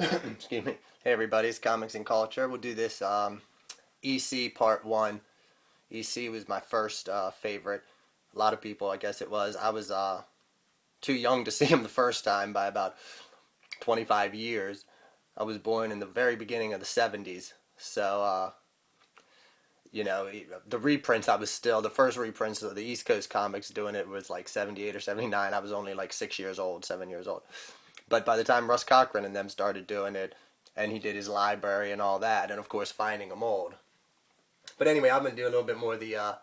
Excuse me. Hey everybody, it's Comics and Culture. We'll do this EC Part 1. EC was my first favorite. A lot of people, I guess it was. I was too young to see him the first time by about 25 years. I was born in the very beginning of the 70s. So, the reprints, I was still, the first reprints of the East Coast comics doing it was like 78 or 79. I was only like 6 years old, 7 years old. But by the time Russ Cochran and them started doing it, and he did his library and all that, and of course Finding them old. But anyway, I'm going to do a little bit more of the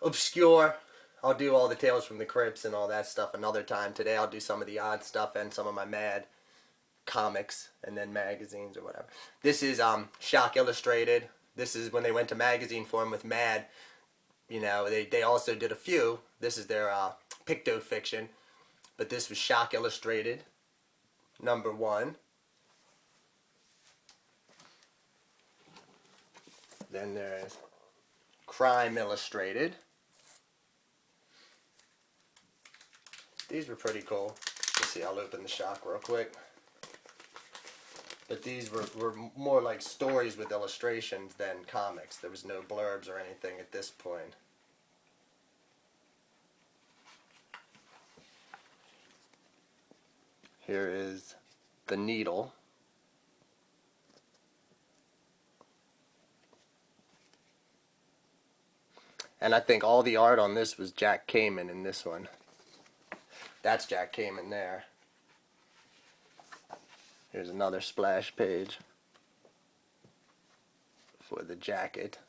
obscure. I'll do all the Tales from the Crypts and all that stuff another time. Today I'll do some of the odd stuff and some of my mad comics and then magazines or whatever. This is Shock Illustrated. This is when they went to magazine form with Mad. You know, they also did a few. This is their Picto fiction. But this was Shock Illustrated, #1. Then there's Crime Illustrated. These were pretty cool. Let's see, I'll open the Shock real quick. But these were more like stories with illustrations than comics. There was no blurbs or anything at this point. Here is The Needle. And I think all the art on this was Jack Kamen in this one. That's Jack Kamen there. Here's another splash page for the jacket.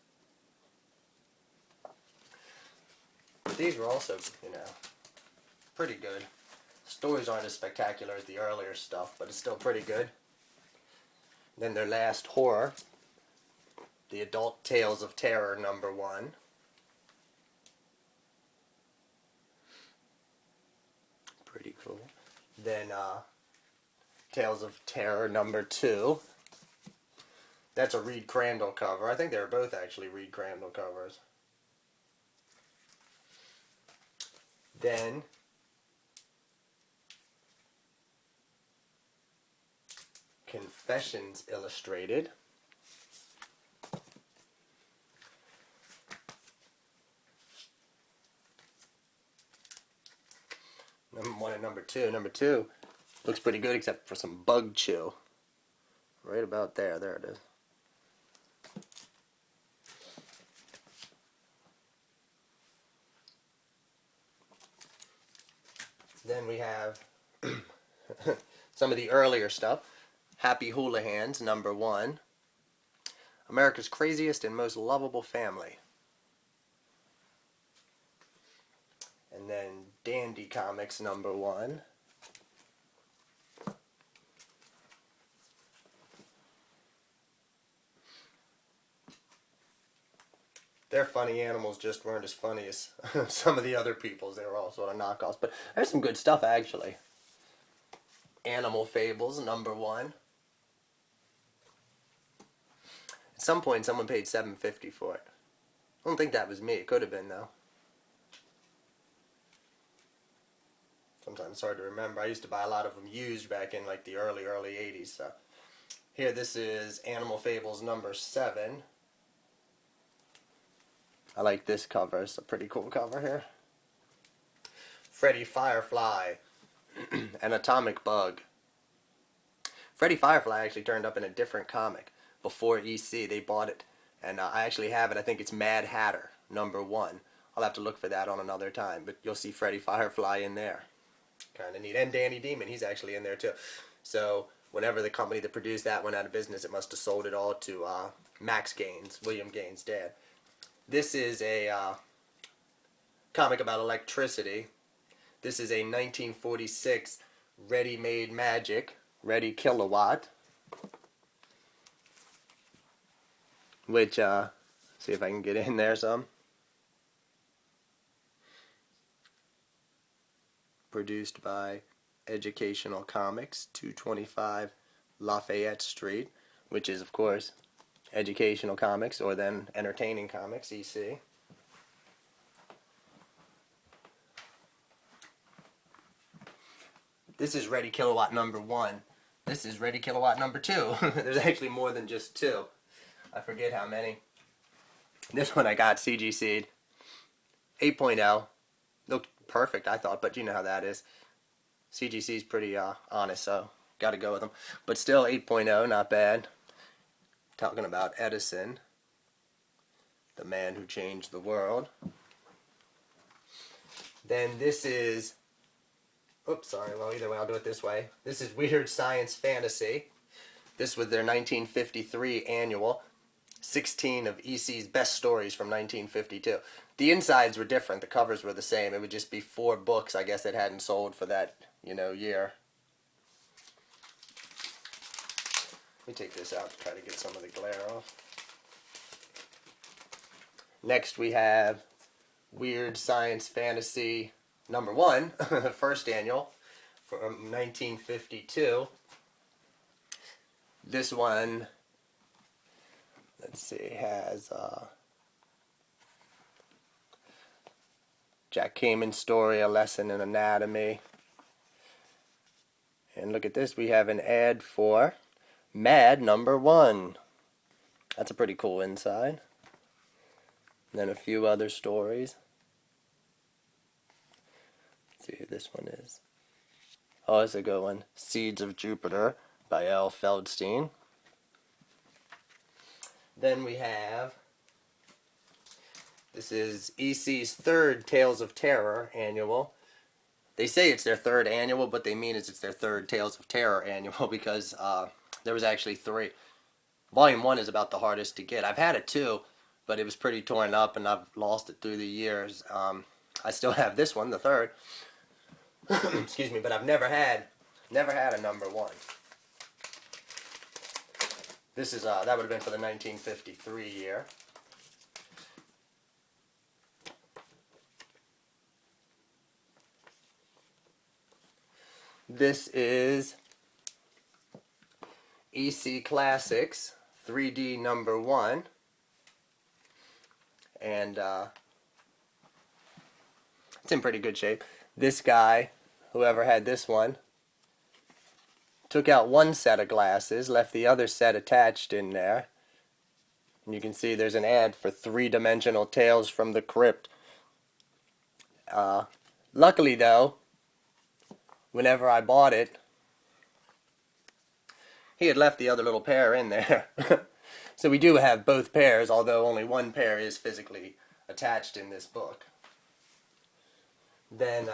But these were also, pretty good. Stories aren't as spectacular as the earlier stuff, but it's still pretty good. Then their last horror, The Adult Tales of Terror #1. Pretty cool. Then Tales of Terror #2. That's a Reed Crandall cover. I think they were both actually Reed Crandall covers. Then Confessions Illustrated. #1 and #2. #2 looks pretty good except for some bug chill. Right about there. There it is. Then we have some of the earlier stuff. Happy Houlihan's #1. America's Craziest and Most Lovable Family. And then Dandy Comics #1. Their funny animals just weren't as funny as some of the other people's. They were all sort of knockoffs. But there's some good stuff, actually. Animal Fables #1. At some point, someone paid $7.50 for it. I don't think that was me. It could have been, though. Sometimes it's hard to remember. I used to buy a lot of them used back in like the early 80s. So here, this is Animal Fables #7. I like this cover. It's a pretty cool cover here. Freddy Firefly, an Atomic Bug. Freddy Firefly actually turned up in a different comic. Before EC, they bought it. And I actually have it. I think it's Mad Hatter #1. I'll have to look for that on another time. But you'll see Freddy Firefly in there. Kind of neat. And Danny Demon, he's actually in there too. So whenever the company that produced that went out of business, it must have sold it all to Max Gaines, William Gaines' dad. This is a comic about electricity. This is a 1946 Ready-Made Magic, Ready Kilowatt. Which, see if I can get in there some. Produced by Educational Comics, 225 Lafayette Street, which is, of course, Educational Comics, or then Entertaining Comics, EC. This is Ready Kilowatt #1. This is Ready Kilowatt number 2. There's actually more than just 2. I forget how many. This one I got CGC'd. 8.0. Looked perfect, I thought, but you know how that is. CGC's pretty honest, so got to go with them. But still, 8.0, not bad. Talking about Edison, the man who changed the world. Then this is, oops, sorry, well, either way, I'll do it this way. This is Weird Science Fantasy. This was their 1953 annual. 16 of EC's best stories from 1952. The insides were different. The covers were the same. It would just be 4 books, I guess, that hadn't sold for that, year. Let me take this out to try to get some of the glare off. Next we have Weird Science Fantasy number 1, first annual, from 1952. This one, let's see, has Jack Cayman's story, A Lesson in Anatomy. And look at this, we have an ad for Mad number 1. That's a pretty cool inside. And then a few other stories. Let's see who this one is. Oh, it's a good one. Seeds of Jupiter by L. Feldstein. Then we have, this is EC's 3rd Tales of Terror annual. They say it's their 3rd annual, but they mean it's their 3rd Tales of Terror annual because there was actually 3. Volume 1 is about the hardest to get. I've had it too, but it was pretty torn up and I've lost it through the years. I still have this one, the 3rd. Excuse me, but I've never had a number 1. This is that would have been for the 1953 year. This is EC Classics 3D number 1. And it's in pretty good shape. This guy, whoever had this one, took out one set of glasses, left the other set attached in there. And you can see there's an ad for 3-dimensional Tales from the Crypt. Luckily though, whenever I bought it, he had left the other little pair in there. So we do have both pairs, although only one pair is physically attached in this book. Then,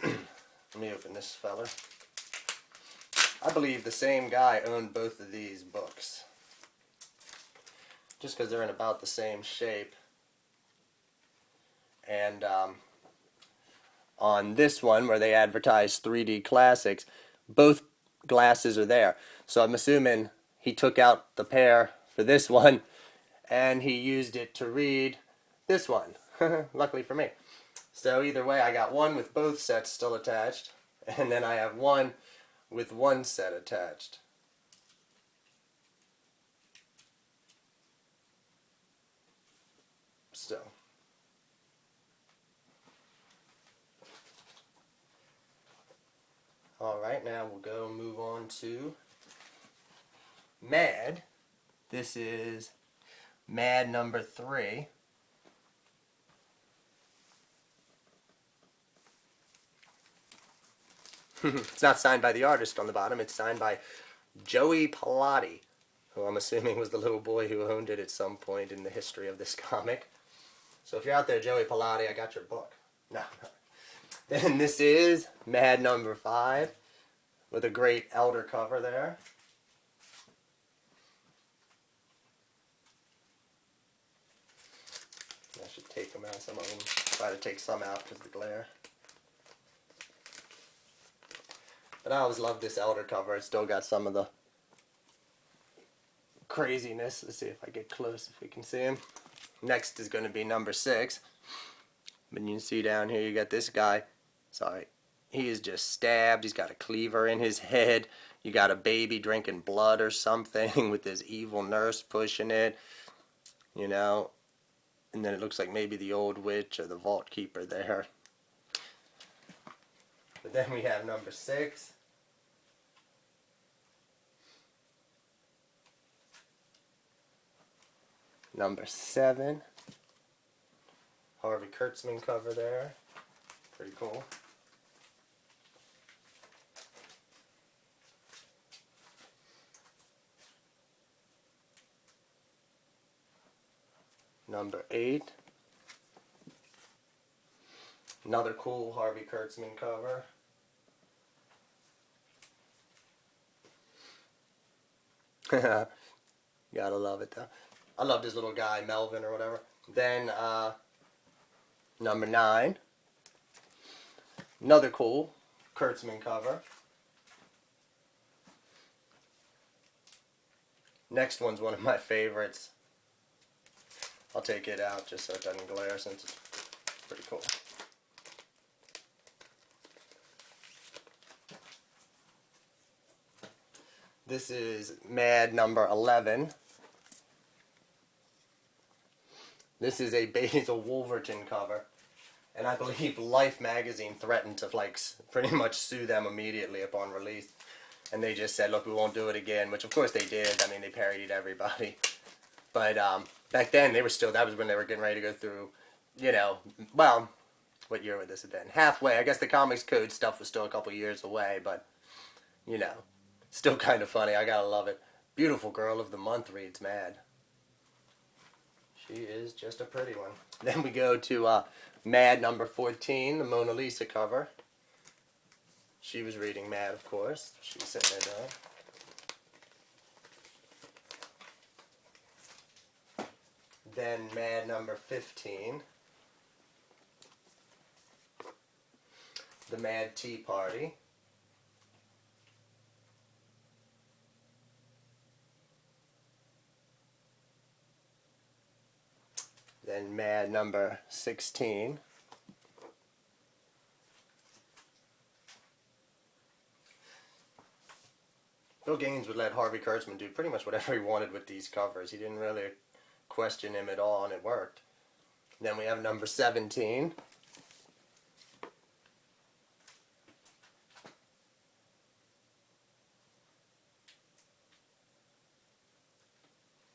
let me open this fella. I believe the same guy owned both of these books. Just because they're in about the same shape. And on this one, where they advertise 3D Classics, both glasses are there. So I'm assuming he took out the pair for this one, and he used it to read this one. Luckily for me. So either way, I got one with both sets still attached, and then I have one with one set attached. Still. Alright, now we'll go move on to Mad. This is Mad number 3. It's not signed by the artist on the bottom, it's signed by Joey Pallotti, who I'm assuming was the little boy who owned it at some point in the history of this comic. So if you're out there, Joey Pallotti, I got your book. No. Then this is Mad number 5, with a great elder cover there. I should take them out, some of them. Try to take some out because of the glare. But I always love this elder cover. It's still got some of the craziness. Let's see if I get close, if we can see him. Next is going to be number 6. But you can see down here you got this guy. Sorry. He is just stabbed. He's got a cleaver in his head. You got a baby drinking blood or something with this evil nurse pushing it. You know. And then it looks like maybe the old witch or the vault keeper there. But then we have number 6. Number 7. Harvey Kurtzman cover there. Pretty cool. Number 8. Another cool Harvey Kurtzman cover. Gotta love it though. I love this little guy, Melvin or whatever. Then number 9. Another cool Kurtzman cover. Next one's one of my favorites. I'll take it out just so it doesn't glare since it's pretty cool. This is Mad number 11. This is a Basil Wolverton cover. And I believe Life magazine threatened to pretty much sue them immediately upon release. And they just said, look, we won't do it again, which of course they did. I mean, they parodied everybody. But back then, that was when they were getting ready to go through, well, what year would this have been? Halfway. I guess the Comics Code stuff was still a couple years away, but, still kind of funny. I gotta love it. Beautiful Girl of the Month reads Mad. She is just a pretty one. Then we go to Mad number 14, the Mona Lisa cover. She was reading Mad, of course. She's sitting there now. Then Mad number 15. The Mad Tea Party. Then Mad number 16. Bill Gaines would let Harvey Kurtzman do pretty much whatever he wanted with these covers. He didn't really question him at all, and it worked. Then we have number 17.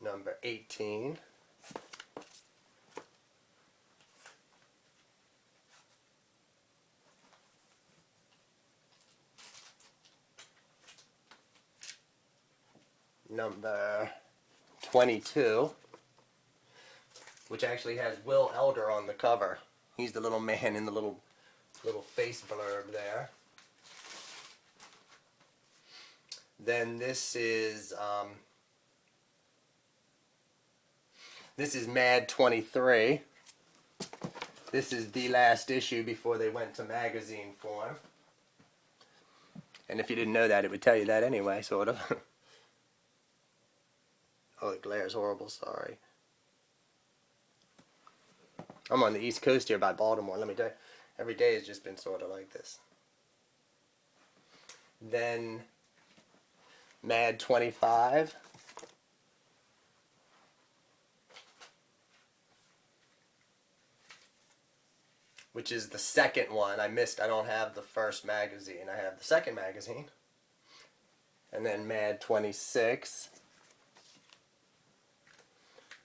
Number 18. Number 22, which actually has Will Elder on the cover. He's the little man in the little face blurb there. Then this is Mad 23. This is the last issue before they went to magazine form. And if you didn't know that, it would tell you that anyway, sort of. Oh, the glare is horrible, sorry. I'm on the East Coast here by Baltimore, let me tell you. Every day has just been sort of like this. Then, Mad 25. Which is the second one. I don't have the first magazine. I have the second magazine. And then Mad 26.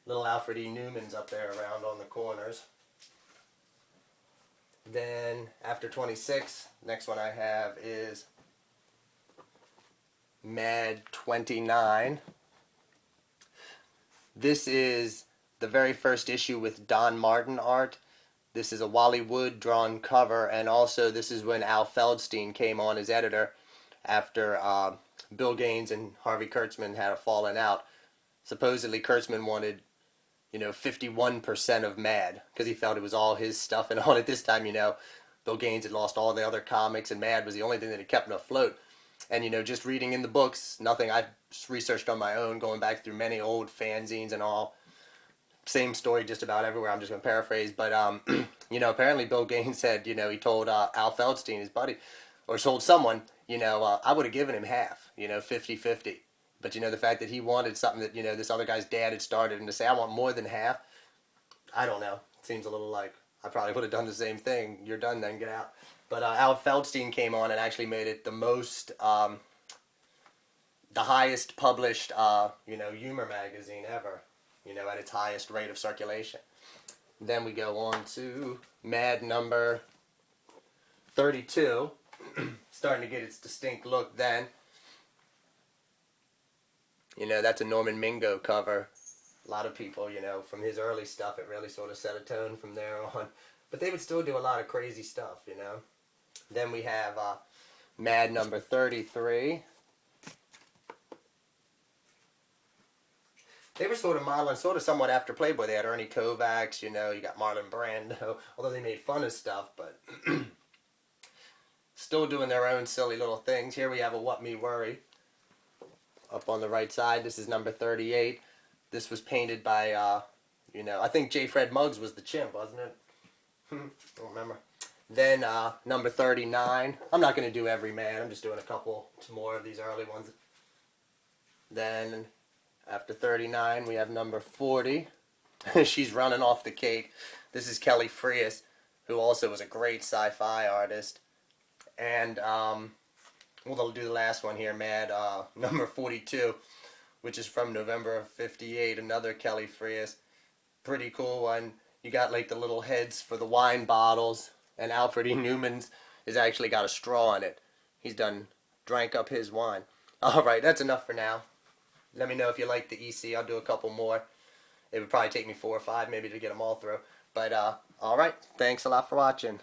Little Alfred E. Newman's up there around on the corners. Then, after 26, next one I have is Mad 29. This is the very first issue with Don Martin art. This is a Wally Wood drawn cover, and also this is when Al Feldstein came on as editor after Bill Gaines and Harvey Kurtzman had a falling out. Supposedly Kurtzman wanted 51% of Mad, because he felt it was all his stuff, and on at this time, Bill Gaines had lost all the other comics, and Mad was the only thing that had kept him afloat. And, just reading in the books, nothing I've researched on my own, going back through many old fanzines and all, same story just about everywhere, I'm just going to paraphrase, but, apparently Bill Gaines said, he told Al Feldstein, his buddy, or told someone, I would have given him half, 50-50. But, the fact that he wanted something that, this other guy's dad had started, and to say, I want more than half, I don't know. It seems a little like I probably would have done the same thing. You're done then, get out. But Al Feldstein came on and actually made it the most, the highest published, humor magazine ever. you know, at its highest rate of circulation. Then we go on to Mad number 32, starting to get its distinct look then. You know, that's a Norman Mingo cover. A lot of people, you know, from his early stuff, it really sort of set a tone from there on. But they would still do a lot of crazy stuff, you know. Then we have Mad number 33. They were sort of modeling, sort of somewhat after Playboy. They had Ernie Kovacs, you know, you got Marlon Brando, although they made fun of stuff, but still doing their own silly little things. Here we have a What Me Worry up on the right side. This is number 38. This was painted by, you know, I think J. Fred Muggs was the chimp, wasn't it? Don't remember. Then number 39. I'm not going to do every man. I'm just doing a couple more of these early ones. Then after 39, we have number 40. She's running off the cake. This is Kelly Frias, who also was a great sci-fi artist. And we'll do the last one here, Mad, number 42, which is from November of 58, another Kelly Frias. Pretty cool one. You got like the little heads for the wine bottles, and Alfred E. Newman's has actually got a straw in it. He's drank up his wine. Alright, that's enough for now. Let me know if you like the EC. I'll do a couple more. It would probably take me 4 or 5 maybe to get them all through. But, alright, thanks a lot for watching.